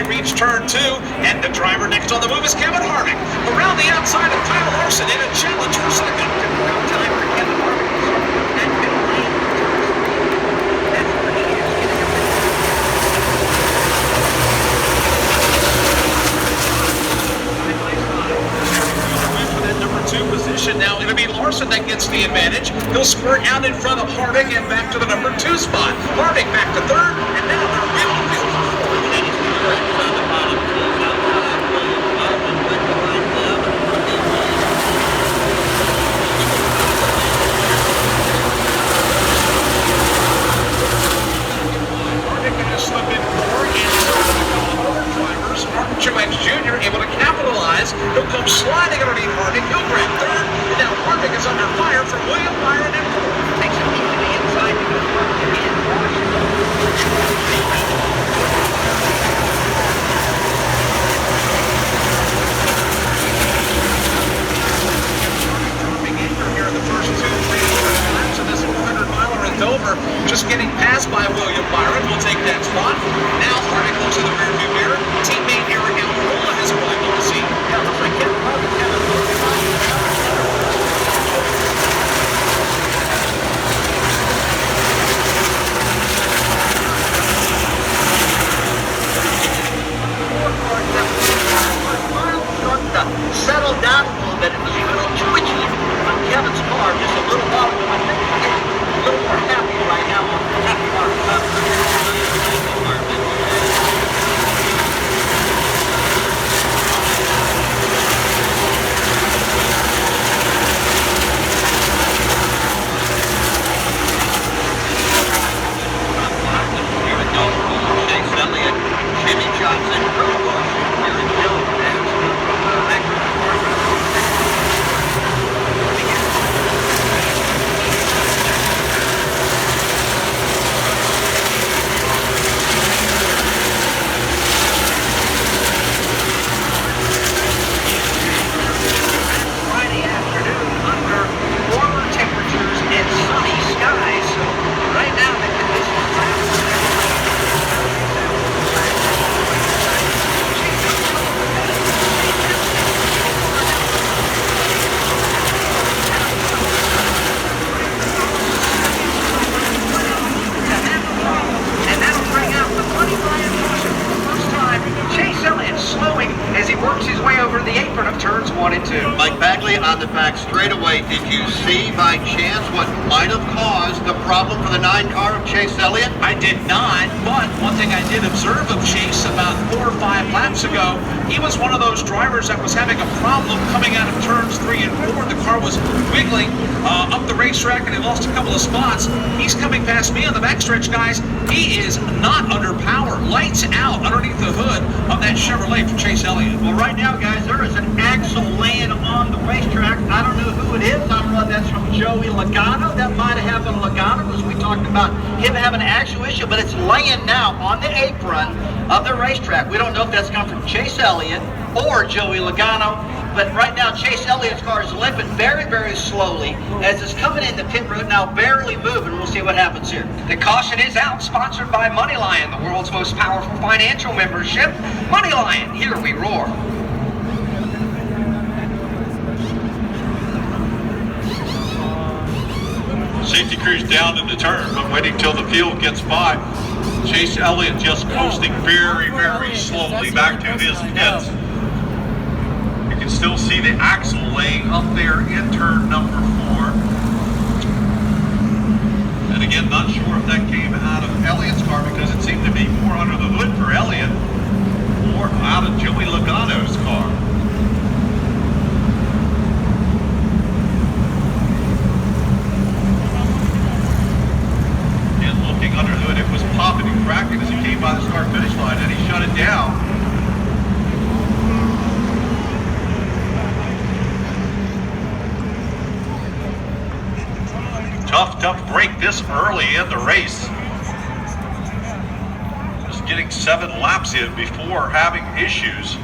they reach turn 2, and the driver next on the move is Kevin Harvick. Around the outside of Kyle Larson in a challenge for second. Time for Kevin Harvick. Position now going to be Larson that gets the advantage. He'll squirt out in front of Harvick and back to the number 2 spot. Harvick back to 3rd, and now they're real. Harvick has slipped in 4, and so other drivers. Martin Truex Jr. able to capitalize. He'll come sliding underneath Harvick. He'll grab 3rd, and now Harvick is under fire from William Byron and 4th. Takes him to the inside to go in here in the first 2 laps of this 400-miler in Dover. Just getting passed by William Byron. Will take that spot. Now Harvick looks in the rearview mirror. Teammate Eric Almirola has arrived on the scene. Yeah, looks like Kevin Harvick has a settle down a little bit. It was a little twitchy on Kevin's car, just a little while ago. I think he's getting a little more happy right now on that car. Chase Elliott, Jimmy Johnson, Earl Busch, Aaron Dillon, Friday afternoon under warmer temperatures and sunny skies. So right now the conditions as he works his way over the apron of turns 1 and 2. Mike Bagley on the back straightaway. Did you see by chance what might have caused the problem for the 9 car of Chase Elliott? I did not, but one thing I did observe of Chase about 4 or 5 laps ago, he was one of those drivers that was having a problem coming out of turns 3 and 4. The car was wiggling up the racetrack and he lost a couple of spots. He's coming past me on the backstretch, guys. He is not under power. Lights out underneath the hood of that Chevrolet for Chase Elliott. Well, right now, guys, there is an axle laying on the racetrack. I don't know who it is. I don't know if that's from Joey Logano. That might have happened to Logano, as we talked about him having an actual issue, but it's laying now on the apron of the racetrack. We don't know if that's come from Chase Elliott or Joey Logano, but right now Chase Elliott's car is limping very, very slowly as it's coming in the pit road now, barely moving. We'll see what happens here. The caution is out, sponsored by MoneyLion, the world's most powerful financial membership. MoneyLion, here we roar. Safety crew's down in the turn, but waiting till the field gets by. Chase Elliott just coasting very, very slowly back to his pits. You can still see the axle laying up there in turn number 4. And again, not sure if that came out of Elliott's car because it seemed to be more under the hood for Elliott or out of Joey Logano's car. Under the hood, it was popping and cracking as he came by the start-finish line, and he shut it down. Tough break this early in the race. Just getting 7 laps in before having issues.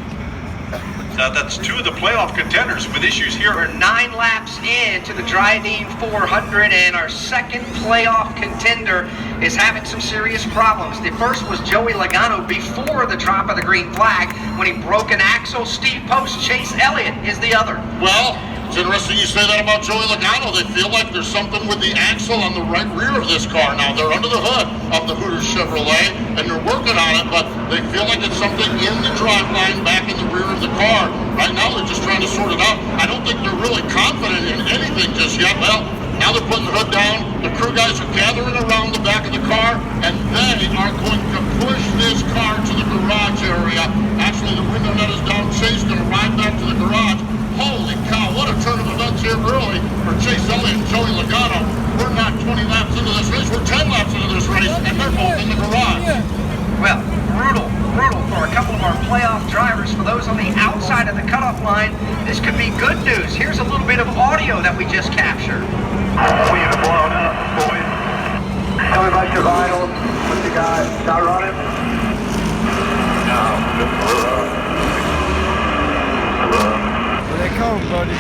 That's two of the playoff contenders with issues here. We're 9 laps into the Dryden 400, and our second playoff contender is having some serious problems. The first was Joey Logano before the drop of the green flag when he broke an axle. Steve Post, Chase Elliott is the other. Well, it's interesting you say that about Joey Logano. They feel like there's something with the axle on the right rear of this car now. They're under the hood of the Hooters Chevrolet, and they're working on it, but they feel like it's something in the drive line back in the rear of the car. Right now, they're just trying to sort it out. I don't think they're really confident in anything just yet. Well, now they're putting the hood down. The crew guys are gathering around the back of the car, and they are going to push this car to the garage area. Actually, the window net is down. Chase going to ride back to the garage. Holy cow, what a turn of events here early for Chase Elliott and Joey Logano. We're not 20 laps into this race. We're 10 laps into this race, and they're both in the garage. Well, brutal for a couple of our playoff drivers. For those on the outside of the cutoff line, this could be good news. Here's a little bit of audio that we just captured. We have blown up, boys. Tell me about your vitals. What you got? Not running? No, Here they come, buddy.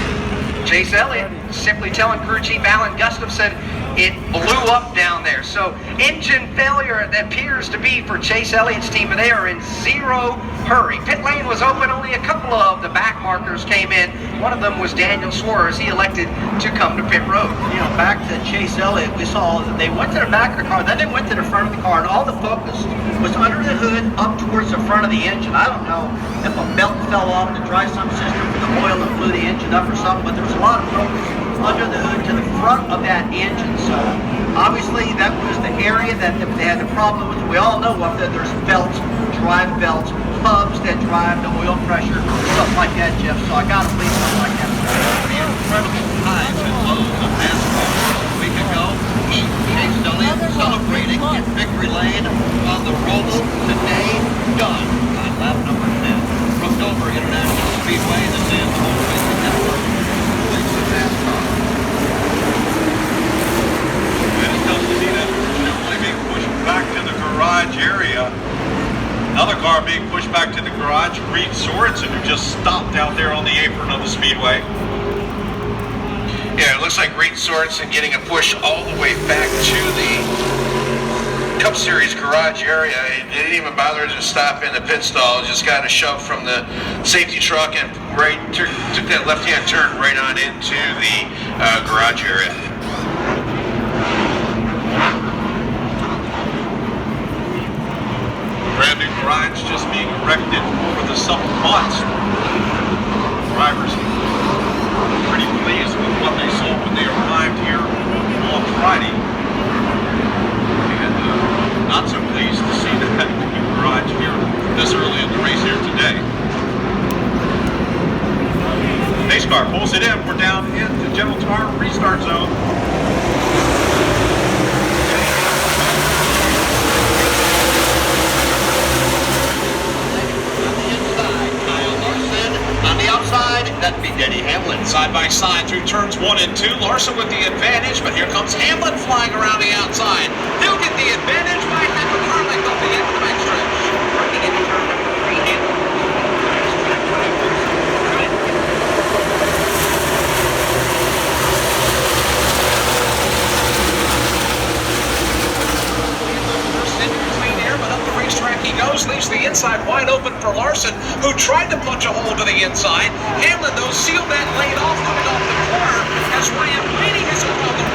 Chase Elliott simply telling crew chief Alan Gustafson it blew up down there. So engine failure that appears to be for Chase Elliott's team, but they are in zero hurry. Pit lane was open. Only a couple of the back markers came in. One of them was Daniel Suarez. He elected to come to pit road. You know, back to Chase Elliott, we saw that they went to the back of the car, then they went to the front of the car, and all the focus was under the hood up towards the front of the engine. I don't know if a belt fell off the dry sump system for the oil that blew the engine up or something, but there was a lot of focus under the hood to the front of that engine. So obviously that was the area that they had the problem with. We all know up there there's belts, drive belts, hubs that drive the oil pressure, stuff like that, Jeff. So I gotta believe something like that. The incredible highs and lows of NASCAR. A week ago, Chase Elliott celebrating in victory lane on the Roval. Today, done on lap number 10. From Dover International Speedway, this is Home Racing Network. Voice of NASCAR. And it tells you that Chevrolet being pushed back to the garage area. Another car being pushed back to the garage. Reed Sorensen, who just stopped out there on the apron of the speedway. Yeah, it looks like Reed Sorensen getting a push all the way back to the Cup Series garage area. He didn't even bother to stop in the pit stall. Just got a shove from the safety truck and took that left-hand turn right on into the garage area. Brand new garage just being erected for the summer months. Drivers pretty pleased with what they saw when they arrived here on Friday. And not so pleased to see that new garage here this early in the race here today. NASCAR pulls it in. We're down in the General Tire restart zone. On the outside, that'd be Denny Hamlin. Side by side through turns 1 and 2. Larson with the advantage, but here comes Hamlin flying around the outside. He'll get the advantage by half a car length off the end of the backstretch. Working into turn number 3, Hamlin. Racetrack he goes, leaves the inside wide open for Larson, who tried to punch a hole to the inside. Hamlin, though, sealed that lane off, coming off the corner as Ryan Blaney has opened on the